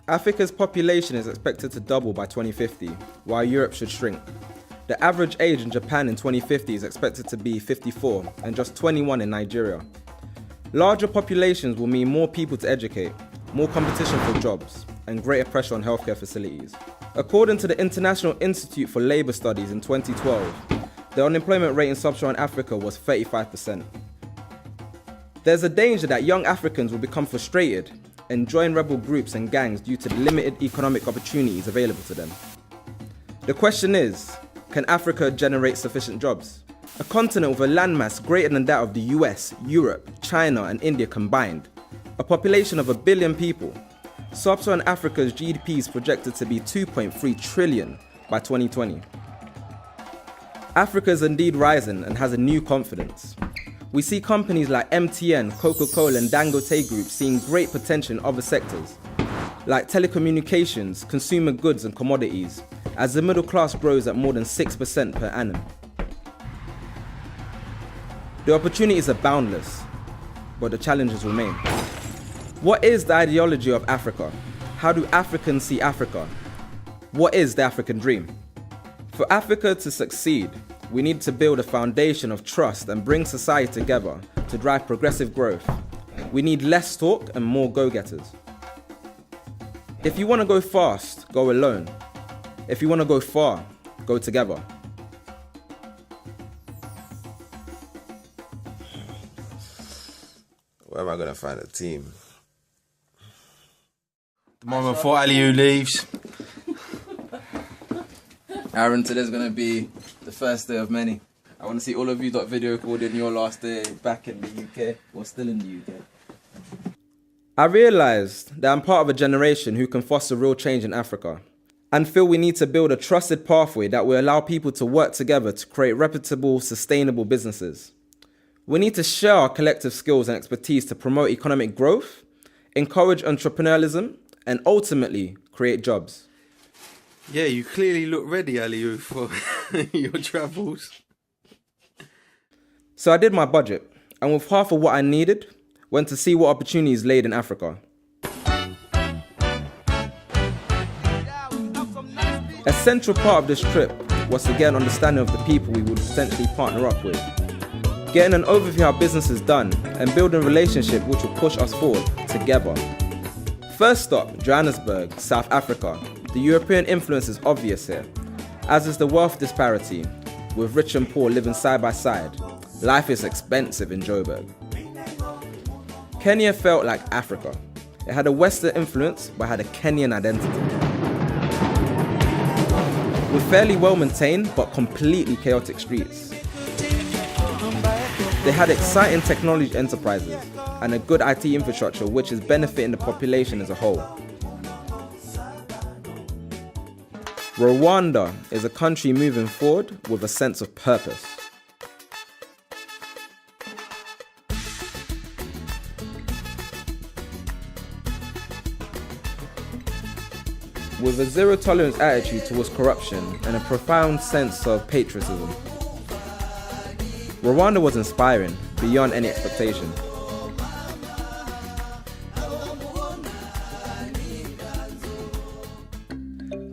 Africa's population is expected to double by 2050, while Europe should shrink. The average age in Japan in 2050 is expected to be 54 and just 21 in Nigeria. Larger populations will mean more people to educate, more competition for jobs, and greater pressure on healthcare facilities. According to the International Institute for Labour Studies in 2012, the unemployment rate in sub-Saharan Africa was 35%. There's a danger that young Africans will become frustrated and join rebel groups and gangs due to the limited economic opportunities available to them. The question is, can Africa generate sufficient jobs? A continent with a landmass greater than that of the US, Europe, China and India combined, a population of 1 billion people, Sub-Saharan Africa's GDP is projected to be 2.3 trillion by 2020. Africa is indeed rising and has a new confidence. We see companies like MTN, Coca-Cola and Dangote Group seeing great potential in other sectors, like telecommunications, consumer goods and commodities, as the middle class grows at more than 6% per annum. The opportunities are boundless, but the challenges remain. What is the ideology of Africa? How do Africans see Africa? What is the African dream? For Africa to succeed, we need to build a foundation of trust and bring society together to drive progressive growth. We need less talk and more go-getters. If you want to go fast, go alone. If you want to go far, go together. Where am I going to find a team? The moment before Aliou leaves. Aaron, today's going to be the first day of many. I want to see all of you that video recording your last day back in the UK or still in the UK. I realised that I'm part of a generation who can foster real change in Africa and feel we need to build a trusted pathway that will allow people to work together to create reputable, sustainable businesses. We need to share our collective skills and expertise to promote economic growth, encourage entrepreneurialism, and ultimately create jobs. Yeah, you clearly look ready, Aliou, for your travels. So I did my budget, and with half of what I needed, went to see what opportunities laid in Africa. A central part of this trip was to get an understanding of the people we would potentially partner up with, getting an overview of how business is done, and building a relationship which will push us forward together. First stop, Johannesburg, South Africa. The European influence is obvious here, as is the wealth disparity, with rich and poor living side by side. Life is expensive in Joburg. Kenya felt like Africa. It had a Western influence, but had a Kenyan identity. With fairly well-maintained, but completely chaotic streets. They had exciting technology enterprises and a good IT infrastructure which is benefiting the population as a whole. Rwanda is a country moving forward with a sense of purpose. With a zero-tolerance attitude towards corruption and a profound sense of patriotism. Rwanda was inspiring, beyond any expectation.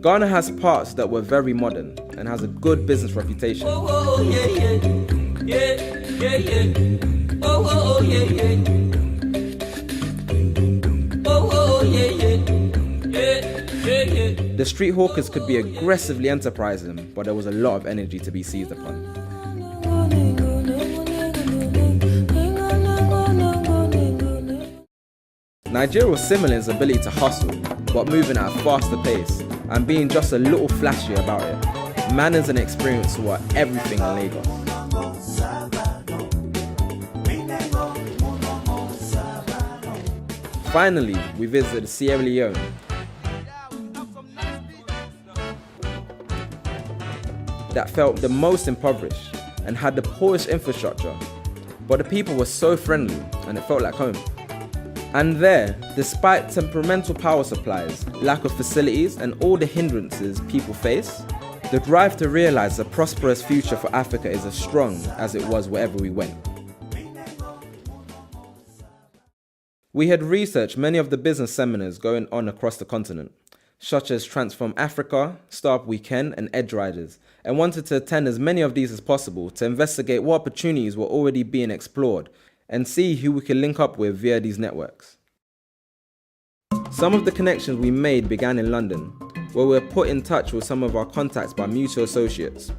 Ghana has parts that were very modern and has a good business reputation. The street hawkers could be aggressively enterprising, but there was a lot of energy to be seized upon. Nigeria was similar in its ability to hustle, but moving at a faster pace and being just a little flashier about it. Manners and experience were everything in Lagos. Finally, we visited Sierra Leone. That felt the most impoverished and had the poorest infrastructure, but the people were so friendly and it felt like home. And there, despite temperamental power supplies, lack of facilities and all the hindrances people face, the drive to realize a prosperous future for Africa is as strong as it was wherever we went. We had researched many of the business seminars going on across the continent, such as Transform Africa, Startup Weekend, and Edge Riders, and wanted to attend as many of these as possible to investigate what opportunities were already being explored and see who we could link up with via these networks. Some of the connections we made began in London, where we were put in touch with some of our contacts by mutual associates.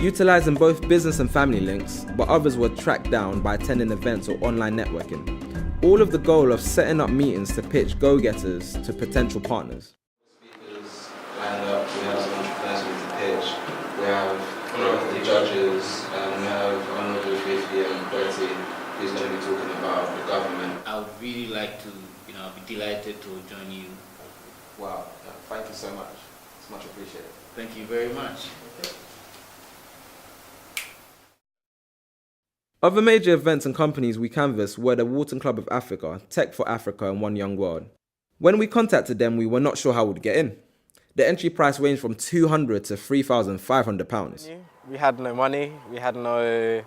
Utilising both business and family links, but others were tracked down by attending events or online networking, all of the goal of setting up meetings to pitch go-getters to potential partners. Speakers lined up, we have some entrepreneurs to pitch, we have the judges, we have Honorable 50 and 30 who's going to be talking about the government. I would really like to, be delighted to join you. Wow, thank you so much. It's much appreciated. Thank you very much. Other major events and companies we canvassed were the Walton Club of Africa, Tech for Africa, and One Young World. When we contacted them, we were not sure how we'd get in. The entry price ranged from £200 to £3,500. We had no money, we had no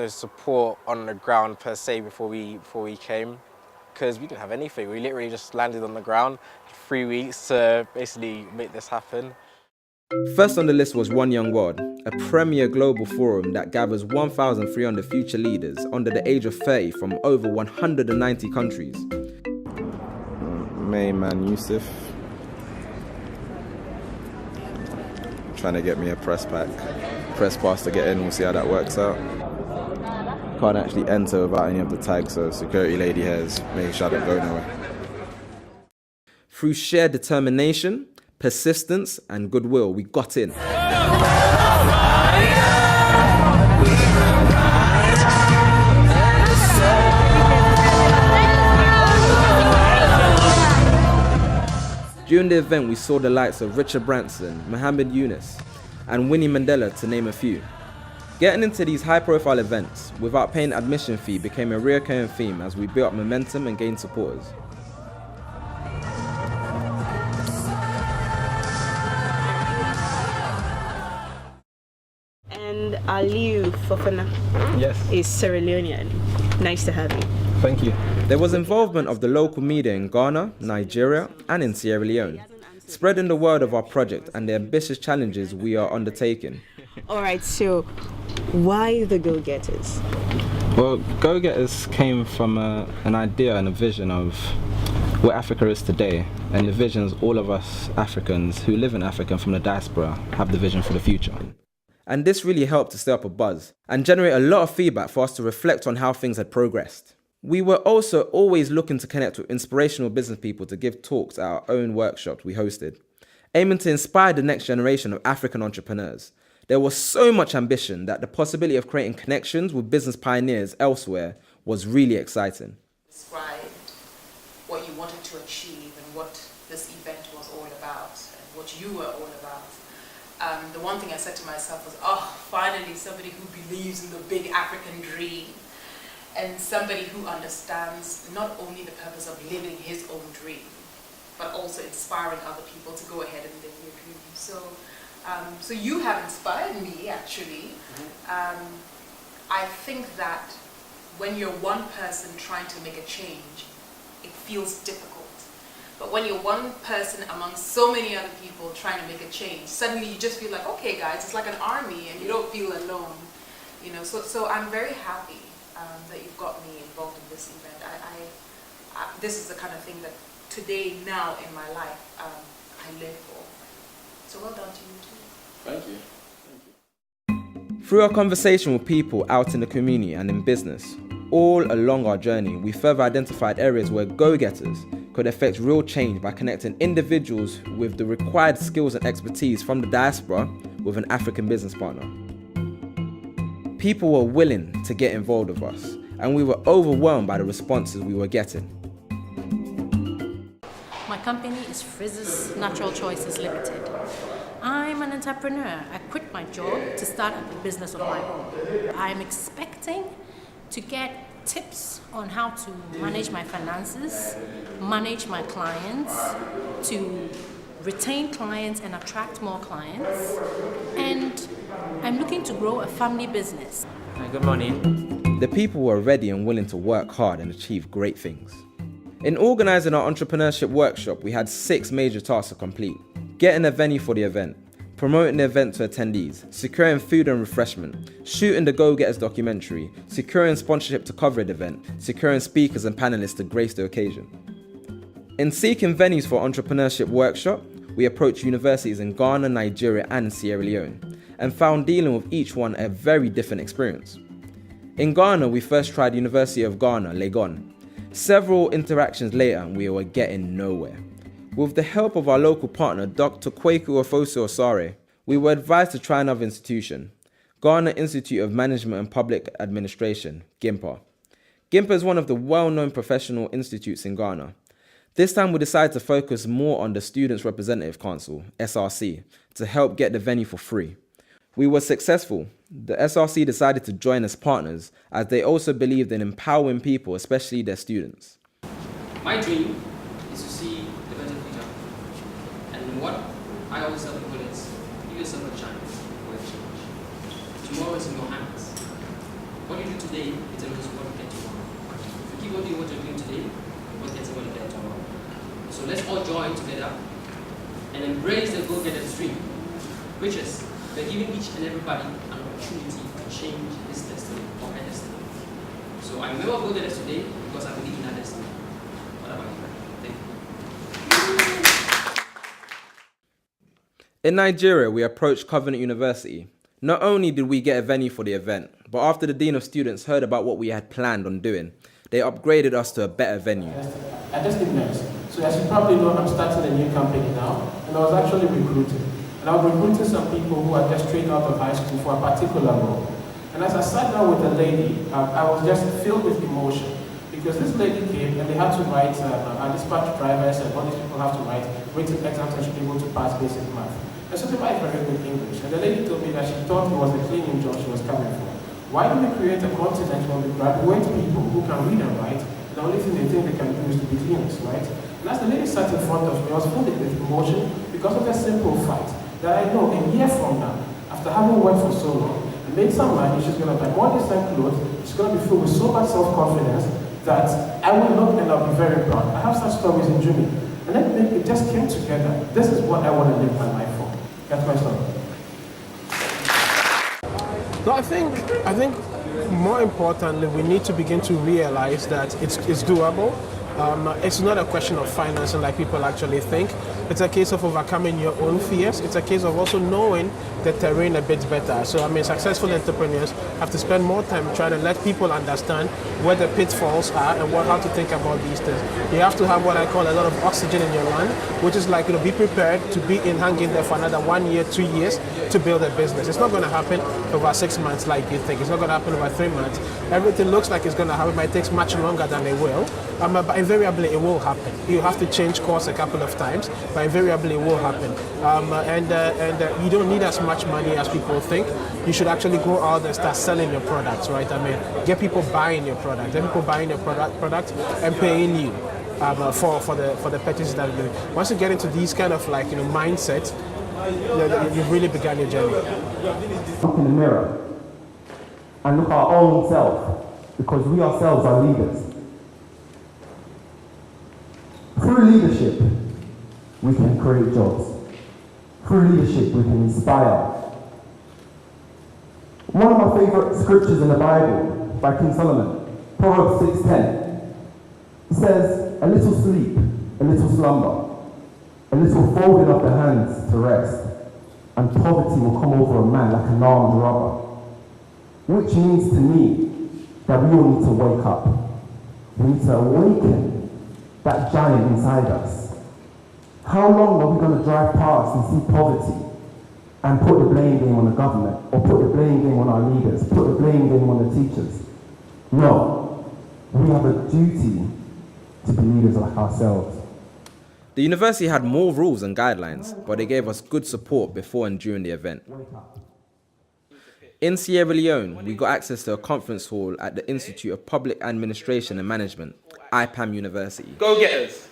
support on the ground per se before we came, because we didn't have anything. We literally just landed on the ground, 3 weeks to basically make this happen. First on the list was One Young World, a premier global forum that gathers 1,300 future leaders under the age of 30 from over 190 countries. Main man Yusuf. Trying to get me a press pass to get in. We'll see how that works out. Can't actually enter without any of the tags, so security lady has made sure I don't go nowhere. Through sheer determination, persistence and goodwill, we got in. During the event, we saw the likes of Richard Branson, Mohammed Yunus, and Winnie Mandela, to name a few. Getting into these high-profile events without paying admission fee became a recurring theme as we built up momentum and gained supporters. And Aliu Fofana is Sierra Leonean. Nice to have you. Thank you. There was involvement of the local media in Ghana, Nigeria, and in Sierra Leone, spreading the word of our project and the ambitious challenges we are undertaking. All right, so why the Go-Getters? Well, Go-Getters came from an idea and a vision of what Africa is today, and the visions all of us Africans who live in Africa and from the diaspora have the vision for the future. And this really helped to stir up a buzz and generate a lot of feedback for us to reflect on how things had progressed. We were also always looking to connect with inspirational business people to give talks at our own workshops we hosted, aiming to inspire the next generation of African entrepreneurs. There was so much ambition that the possibility of creating connections with business pioneers elsewhere was really exciting. Described what you wanted to achieve and what this event was all about and what you were all about. The one thing I said to myself was, oh, finally somebody who believes in the big African dream and somebody who understands not only the purpose of living his own dream, but also inspiring other people to go ahead and live their dream. So you have inspired me, actually. I think that when you're one person trying to make a change, it feels difficult. But when you're one person among so many other people trying to make a change, suddenly you just feel like, okay guys, it's like an army and you don't feel alone. So I'm very happy that you've got me involved in this event. This is the kind of thing that today, now in my life, I live for. So well done to you too. Thank you. Through our conversation with people out in the community and in business, all along our journey, we further identified areas where go-getters could effect real change by connecting individuals with the required skills and expertise from the diaspora with an African business partner. People were willing to get involved with us, and we were overwhelmed by the responses we were getting. My company is Frizz's Natural Choices Limited. I'm an entrepreneur. I quit my job to start a business of my own. I'm expecting to get tips on how to manage my finances, manage my clients, to retain clients and attract more clients. And I'm looking to grow a family business. Hi, good morning. The people were ready and willing to work hard and achieve great things. In organising our entrepreneurship workshop, we had 6 major tasks to complete. Getting a venue for the event, promoting the event to attendees, securing food and refreshment, shooting the GoGetters documentary, securing sponsorship to cover the event, securing speakers and panelists to grace the occasion. In seeking venues for entrepreneurship workshop, we approached universities in Ghana, Nigeria and Sierra Leone, and found dealing with each one a very different experience. In Ghana, we first tried University of Ghana, Legon. Several interactions later, we were getting nowhere. With the help of our local partner, Dr. Kwaku Ofosu-Osare, we were advised to try another institution, Ghana Institute of Management and Public Administration, GIMPA. GIMPA is one of the well-known professional institutes in Ghana. This time we decided to focus more on the Students' Representative Council, SRC, to help get the venue for free. We were successful. The SRC decided to join as partners as they also believed in empowering people, especially their students. My dream is to see the better future. And what I always tell people is, give yourself a chance for a change. Tomorrow is in your hands. What you do today determines what you get tomorrow. If you keep on doing what you're doing today, what gets what you get tomorrow. So let's all join together and embrace the go-getter dream, which is we're giving each and everybody an opportunity to change his destiny or her destiny. So I remember go-getters today because I believe in that destiny. What about you? Thank you. In Nigeria, we approached Covenant University. Not only did we get a venue for the event, but after the Dean of Students heard about what we had planned on doing, they upgraded us to a better venue. I just did next. So as you probably know, I'm starting a new company now, and I was actually recruited. And I was recruiting some people who are just straight out of high school for a particular role. And as I sat down with the lady, I was just filled with emotion. Because this lady came and they had to write, our dispatch drivers and all these people have to write written exams and should be able to pass basic math. And so they write very good English. And the lady told me that she thought it was the cleaning job she was coming for. Why do we create a continent where we graduate people who can read and write, the only thing they think they can do is to be cleaners, right? And as the lady sat in front of me, I was filled with emotion because of a simple fact that I know a year from now, after having worked for so long, and made some money, she's going to buy more decent clothes, she's going to be filled with so much self-confidence that I will look and I'll be very proud. I have such stories in Jimmy. And then it just came together. This is what I want to live my life for. That's my story. So I think more importantly, we need to begin to realize that it's doable. It's not a question of financing like people actually think. It's a case of overcoming your own fears. It's a case of also knowing the terrain a bit better. So successful entrepreneurs have to spend more time trying to let people understand where the pitfalls are and how to think about these things. You have to have what I call a lot of oxygen in your lung, which is like, be prepared to be hanging there for another 1 year, 2 years to build a business. It's not going to happen over 6 months like you think. It's not going to happen over 3 months. Everything looks like it's going to happen, but it takes much longer than it will. But invariably it will happen. You have to change course a couple of times, but invariably it will happen. And you don't need as much money as people think. You should actually go out and start selling your products, right? Get people buying your product, get people buying your product and paying you for the purchases that you do. Once you get into these kind of mindset, you've really begun your journey. Look in the mirror and look at our own self, because we ourselves are leaders. Through leadership, we can create jobs. Through leadership, we can inspire. One of my favorite scriptures in the Bible by King Solomon, Proverbs 6:10, it says, "A little sleep, a little slumber, a little folding of the hands to rest, and poverty will come over a man like an armed robber." Which means to me that we all need to wake up. We need to awaken that giant inside us. How long are we going to drive past and see poverty and put the blame game on the government, or put the blame game on our leaders, put the blame game on the teachers? No, we have a duty to be leaders like ourselves. The university had more rules and guidelines, but they gave us good support before and during the event. In Sierra Leone, we got access to a conference hall at the Institute of Public Administration and Management, IPAM University. Go-getters.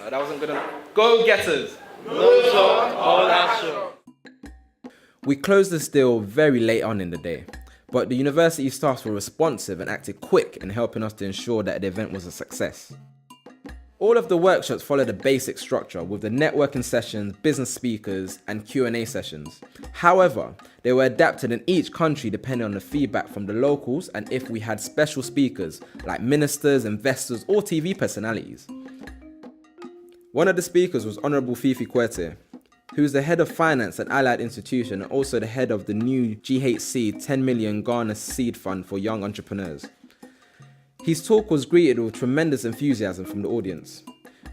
That wasn't good enough. Go-getters. We closed this deal very late on in the day, but the university staff were responsive and acted quick in helping us to ensure that the event was a success. All of the workshops followed a basic structure with the networking sessions, business speakers, and Q&A sessions. However, they were adapted in each country depending on the feedback from the locals and if we had special speakers like ministers, investors, or TV personalities. One of the speakers was Honorable Fifi Kwete, who is the head of finance at Allied Institution and also the head of the new GHC 10 million Ghana seed fund for young entrepreneurs. His talk was greeted with tremendous enthusiasm from the audience,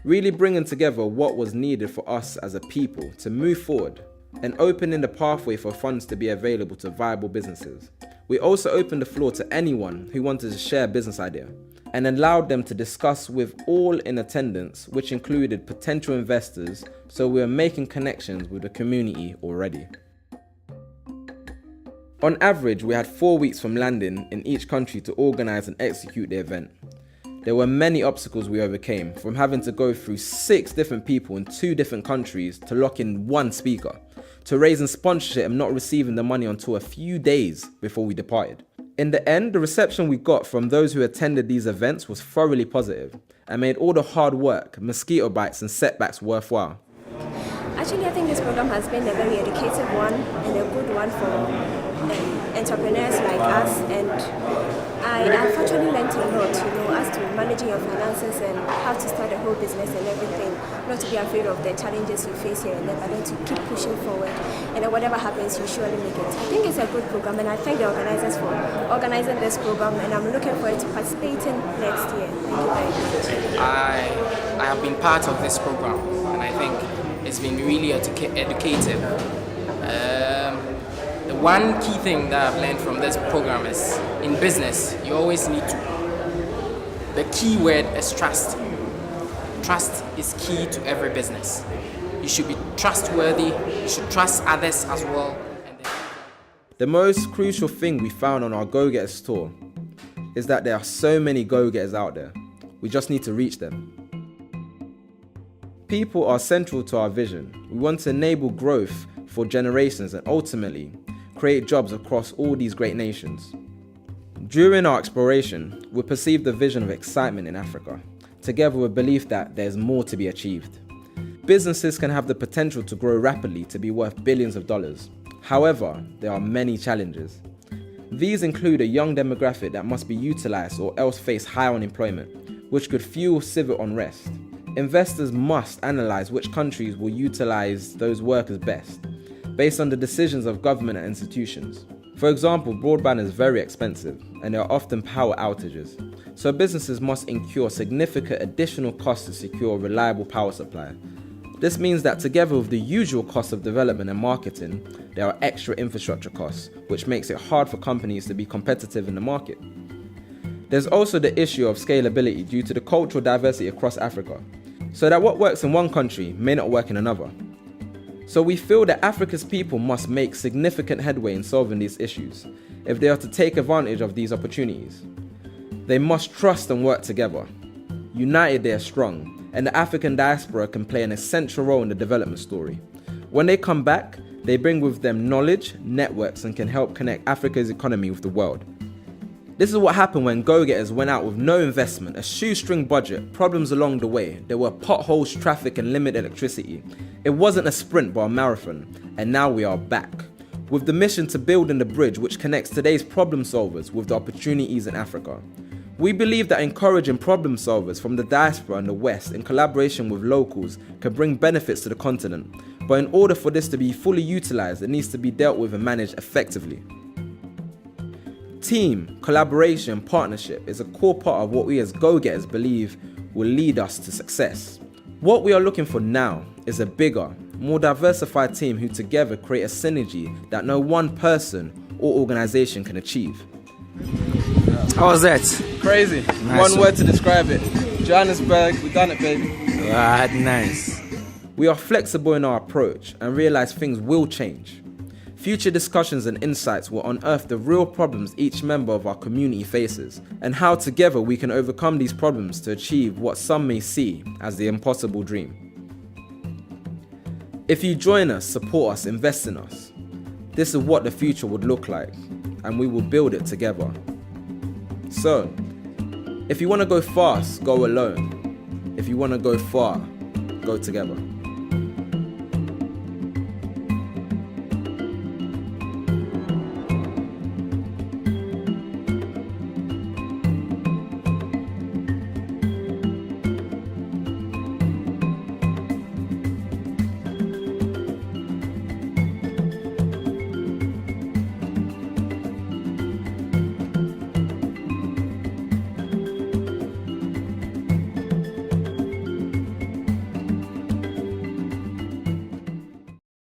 really bringing together what was needed for us as a people to move forward and opening the pathway for funds to be available to viable businesses. We also opened the floor to anyone who wanted to share a business idea and allowed them to discuss with all in attendance, which included potential investors, so we were making connections with the community already. On average, we had 4 weeks from landing in each country to organise and execute the event. There were many obstacles we overcame, from having to go through 6 different people in 2 different countries to lock in 1 speaker, to raising sponsorship and not receiving the money until a few days before we departed. In the end, the reception we got from those who attended these events was thoroughly positive and made all the hard work, mosquito bites and setbacks worthwhile. Actually, I think this program has been a very educative one and a good one for entrepreneurs like us, and I've actually learned a lot, as to managing your finances and how to start a whole business and everything. Not to be afraid of the challenges you face here and there, but then to keep pushing forward, and then whatever happens, you surely make it. I think it's a good program, and I thank the organizers for organizing this program, and I'm looking forward to participating next year. Thank you very much. I have been part of this program, and I think it's been really educative. The one key thing that I've learned from this program is, in business, you always need to, the key word is trust. Trust is key to every business. You should be trustworthy, you should trust others as well. The most crucial thing we found on our Go-Getters tour is that there are so many go-getters out there. We just need to reach them. People are central to our vision. We want to enable growth for generations and ultimately create jobs across all these great nations. During our exploration, we perceived the vision of excitement in Africa, together with belief that there's more to be achieved. Businesses can have the potential to grow rapidly to be worth billions of dollars. However, there are many challenges. These include a young demographic that must be utilized or else face high unemployment, which could fuel civil unrest. Investors must analyze which countries will utilize those workers best, based on the decisions of government and institutions. For example, broadband is very expensive and there are often power outages, so businesses must incur significant additional costs to secure a reliable power supply. This means that together with the usual costs of development and marketing, there are extra infrastructure costs, which makes it hard for companies to be competitive in the market. There's also the issue of scalability due to the cultural diversity across Africa, so that what works in one country may not work in another. So we feel that Africa's people must make significant headway in solving these issues if they are to take advantage of these opportunities. They must trust and work together. United they are strong, and the African diaspora can play an essential role in the development story. When they come back, they bring with them knowledge, networks, and can help connect Africa's economy with the world. This is what happened when Go-Getters went out with no investment, a shoestring budget, problems along the way. There were potholes, traffic, and limited electricity. It wasn't a sprint but a marathon, and now we are back, with the mission to build in the bridge which connects today's problem solvers with the opportunities in Africa. We believe that encouraging problem solvers from the diaspora and the West in collaboration with locals can bring benefits to the continent, but in order for this to be fully utilized, it needs to be dealt with and managed effectively. Team, collaboration, partnership is a core part of what we as Go-Getters believe will lead us to success. What we are looking for now is a bigger, more diversified team who together create a synergy that no one person or organization can achieve. How was that? Crazy. Nice One word to describe it. Johannesburg, we done it, baby. Nice. We are flexible in our approach and realize things will change. Future discussions and insights will unearth the real problems each member of our community faces and how together we can overcome these problems to achieve what some may see as the impossible dream. If you join us, support us, invest in us, This is what the future would look like, and we will build it together. So, if you want to go fast, go alone. If you want to go far, go together.